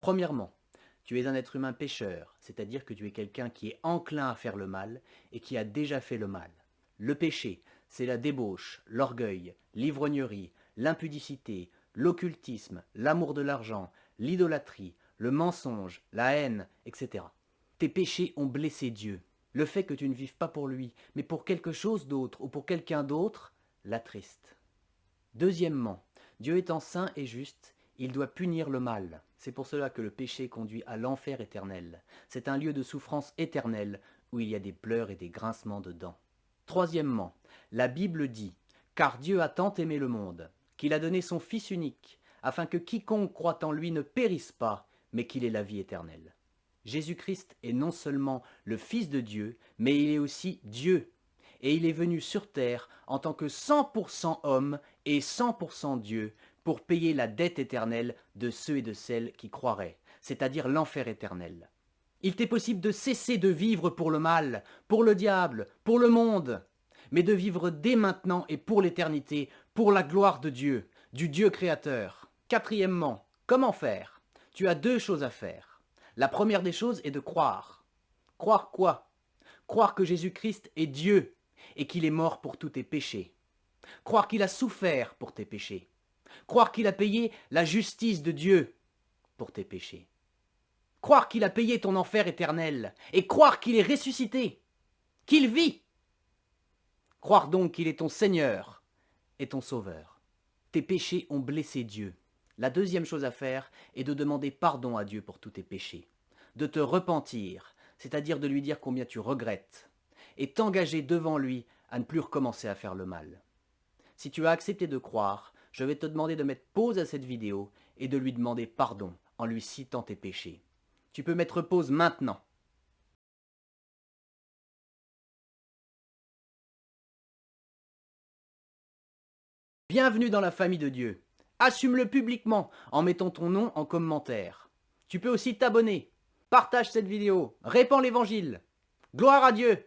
Premièrement, tu es un être humain pécheur, c'est-à-dire que tu es quelqu'un qui est enclin à faire le mal et qui a déjà fait le mal. Le péché, c'est la débauche, l'orgueil, l'ivrognerie, l'impudicité, l'occultisme, l'amour de l'argent, l'idolâtrie, le mensonge, la haine, etc. Tes péchés ont blessé Dieu. Le fait que tu ne vives pas pour lui, mais pour quelque chose d'autre ou pour quelqu'un d'autre, l'attriste. Deuxièmement, Dieu étant saint et juste, il doit punir le mal. C'est pour cela que le péché conduit à l'enfer éternel. C'est un lieu de souffrance éternelle où il y a des pleurs et des grincements de dents. Troisièmement, la Bible dit « Car Dieu a tant aimé le monde, qu'il a donné son Fils unique, afin que quiconque croit en lui ne périsse pas, mais qu'il ait la vie éternelle. » Jésus-Christ est non seulement le Fils de Dieu, mais il est aussi Dieu. Et il est venu sur terre en tant que 100% homme et 100% Dieu pour payer la dette éternelle de ceux et de celles qui croiraient, c'est-à-dire l'enfer éternel. Il t'est possible de cesser de vivre pour le mal, pour le diable, pour le monde, mais de vivre dès maintenant et pour l'éternité, pour la gloire de Dieu, du Dieu créateur. Quatrièmement, comment faire? Tu as deux choses à faire. La première des choses est de croire. Croire quoi? Croire que Jésus-Christ est Dieu et qu'il est mort pour tous tes péchés. Croire qu'il a souffert pour tes péchés. Croire qu'il a payé la justice de Dieu pour tes péchés. Croire qu'il a payé ton enfer éternel et croire qu'il est ressuscité, qu'il vit. Croire donc qu'il est ton Seigneur et ton Sauveur. Tes péchés ont blessé Dieu. La deuxième chose à faire est de demander pardon à Dieu pour tous tes péchés, de te repentir, c'est-à-dire de lui dire combien tu regrettes, et t'engager devant lui à ne plus recommencer à faire le mal. Si tu as accepté de croire, je vais te demander de mettre pause à cette vidéo et de lui demander pardon en lui citant tes péchés. Tu peux mettre pause maintenant. Bienvenue dans la famille de Dieu. Assume-le publiquement en mettant ton nom en commentaire. Tu peux aussi t'abonner. Partage cette vidéo. Répands l'évangile. Gloire à Dieu.